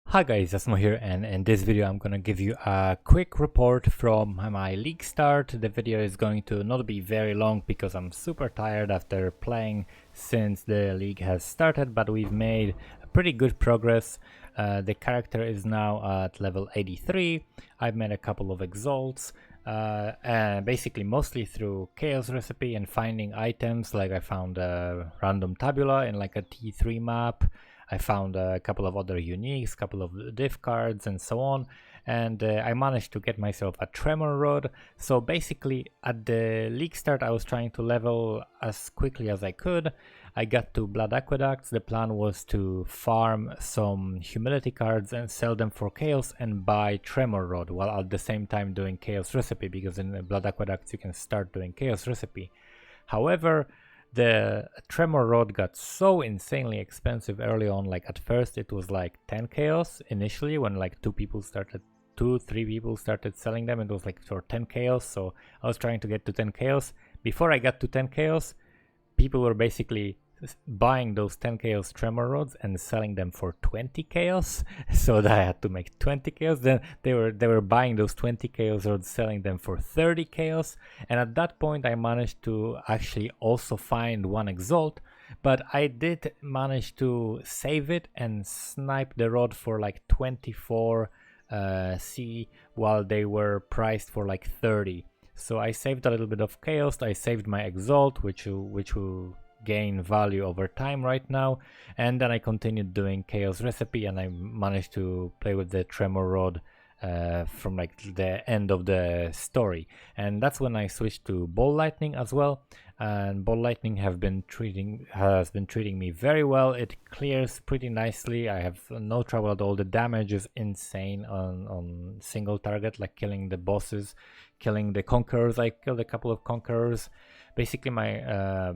Hi guys, Asmo here, and in this video I'm gonna give you a quick report from my league start. The video is going to not be very long because I'm super tired after playing since the league has started, but we've made pretty good progress. The character is now at level 83. I've made a couple of exalts, and basically mostly through chaos recipe and finding items. Like I found a random tabula in like a T3 map. I found a couple of other uniques, couple of div cards and so on, and I managed to get myself a tremor rod. So basically at the league start I was trying to level as quickly as I could. I got to blood aqueducts. The plan was to farm some humility cards and sell them for chaos and buy tremor rod, while at the same time doing chaos recipe, because in the blood aqueducts you can start doing chaos recipe. However, the tremor rod got so insanely expensive early on. Like at first it was like 10 chaos initially, when like three people started selling them. It was like for 10 chaos, so I was trying to get to 10 chaos. Before I got to 10 chaos, people were basically buying those 10 chaos tremor rods and selling them for 20 chaos, so that I had to make 20 chaos. Then they were buying those 20 chaos rods, selling them for 30 chaos, and at that point I managed to actually also find one exalt, but I did manage to save it and snipe the rod for like 24 C, while they were priced for like 30. So I saved a little bit of chaos. I saved my exalt, which will gain value over time right now, and then I continued doing chaos recipe, and I managed to play with the tremor rod from like the end of the story, and that's when I switched to ball lightning as well. And ball lightning has been treating me very well. It clears pretty nicely. I have no trouble at all. The damage is insane on single target, like killing the bosses, killing the conquerors. I killed a couple of conquerors. Basically my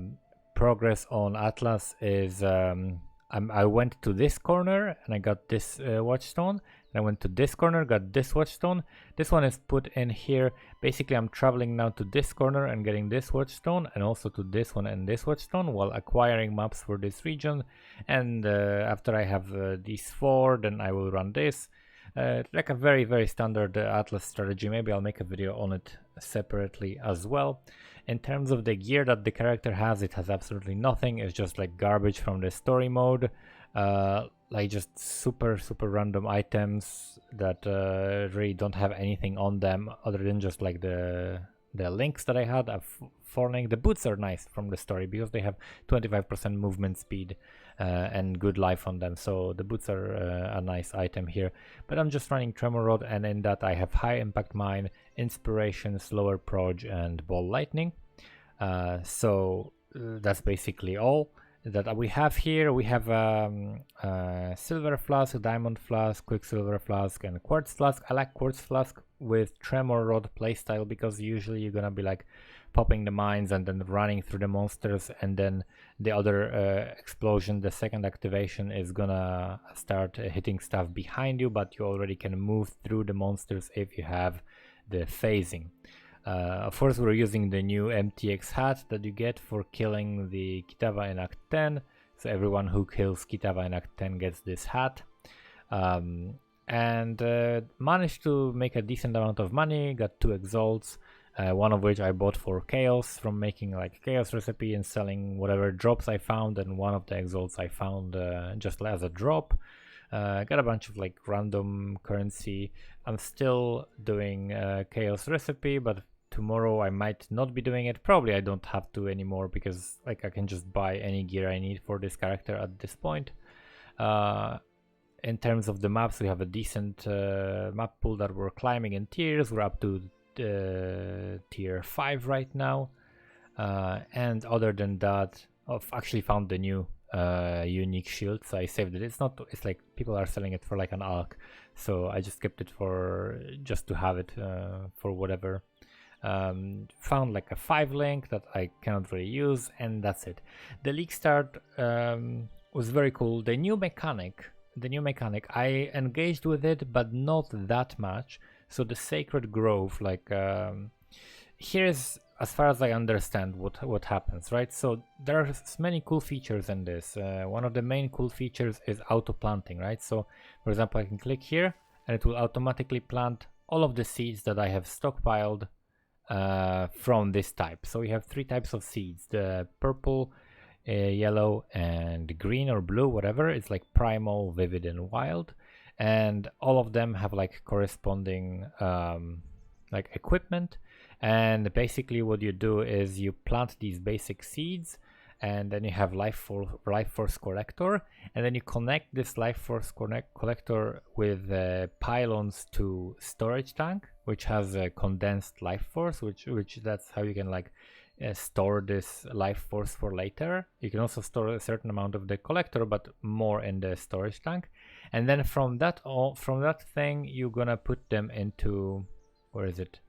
progress on Atlas is I went to this corner and I got this watchstone, and I went to this corner, got this watchstone. This one is put in here. Basically I'm traveling now to this corner and getting this watchstone, and also to this one and this watchstone, while acquiring maps for this region. And after I have these four, then I will run this. Like a very standard Atlas strategy. Maybe I'll make a video on it separately as well. In terms of the gear that the character has, it has absolutely nothing. It's just like garbage from the story mode, like just super random items that really don't have anything on them other than just like the links that I had. The boots are nice from the story because they have 25% movement speed and good life on them, so the boots are a nice item here. But I'm just running tremor rod, and in that I have high impact mine, inspiration, slower proj, and ball lightning. So that's basically all that we have here. We have silver flask, diamond flask, quicksilver flask, and quartz flask. I like quartz flask with tremor rod playstyle because usually you're gonna be like popping the mines and then running through the monsters, and then the other explosion, the second activation, is gonna start hitting stuff behind you, but you already can move through the monsters if you have the phasing. Of course, we're using the new MTX hat that you get for killing the Kitava in Act 10. So everyone who kills Kitava in Act 10 gets this hat. And managed to make a decent amount of money. Got 2 exalts, one of which I bought for chaos from making like chaos recipe and selling whatever drops I found, and one of the exalts I found just as a drop. Got a bunch of like random currency. I'm still doing chaos recipe, but tomorrow I might not be doing it. Probably I don't have to anymore, because like I can just buy any gear I need for this character at this point. In terms of the maps, we have a decent map pool that we're climbing in tiers. We're up to tier 5 right now, and other than that, I've actually found the new unique shield, so I saved it. It's like people are selling it for like an alc, so I just kept it for just to have it for whatever. Found like a 5 link that I cannot really use, and that's it. The league start was very cool. The new mechanic, I engaged with it, but not that much. So the sacred grove, like here's as far as I understand what happens, right? So there are many cool features in this. One of the main cool features is auto planting, right? So for example, I can click here and it will automatically plant all of the seeds that I have stockpiled from this type. So we have 3 types of seeds: the purple, yellow, and green or blue, whatever. It's like primal, vivid, and wild, and all of them have like corresponding like equipment. And basically what you do is you plant these basic seeds, and then you have life force collector, and then you connect this life force collector with pylons to storage tank, which has a condensed life force, which that's how you can like store this life force for later. You can also store a certain amount of the collector, but more in the storage tank. And then from that thing, you're gonna put them into, where is it,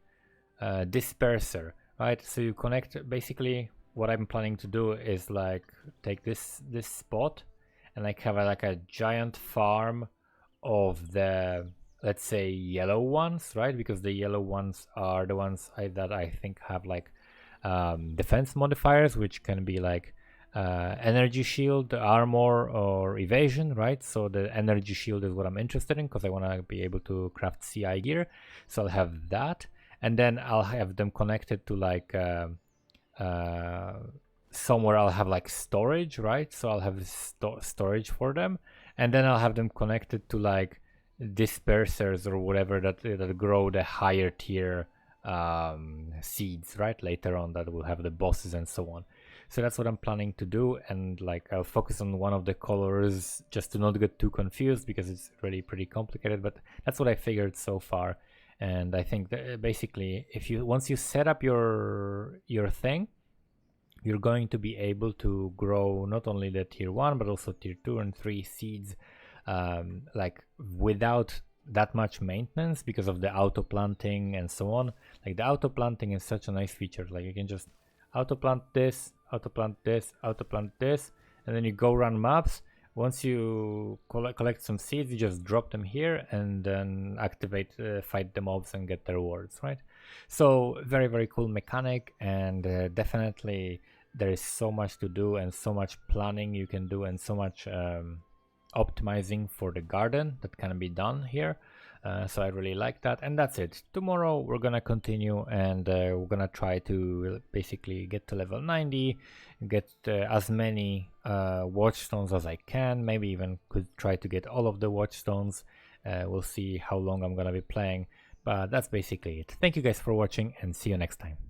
disperser, right? So you connect, basically what I'm planning to do is like take this spot and like have like a giant farm of the, let's say, yellow ones, right? Because the yellow ones are the ones that I think have like defense modifiers, which can be like energy shield, armor, or evasion, right? So the energy shield is what I'm interested in because I want to be able to craft CI gear. So I'll have that, and then I'll have them connected to like somewhere I'll have like storage, right? So I'll have storage for them, and then I'll have them connected to like dispersers or whatever that grow the higher tier seeds, right? Later on, that will have the bosses and so on. So that's what I'm planning to do, and like I'll focus on one of the colors just to not get too confused because it's really pretty complicated, but that's what I figured so far. And I think that basically if you once you set up your thing, you're going to be able to grow not only the tier 1 but also tier 2 and 3 seeds like without that much maintenance because of the auto planting and so on. Like the auto planting is such a nice feature. Like you can just auto plant this, auto plant this, auto plant this, and then you go run maps. Once you collect some seeds, you just drop them here and then activate, fight the mobs and get the rewards, right? So very, very cool mechanic, and definitely there is so much to do and so much planning you can do and so much optimizing for the garden that can be done here. So I really like that, and that's it. Tomorrow we're gonna continue, and we're gonna try to basically get to level 90, get as many watchstones as I can. Maybe even could try to get all of the watchstones. We'll see how long I'm gonna be playing, but that's basically it. Thank you guys for watching, and see you next time.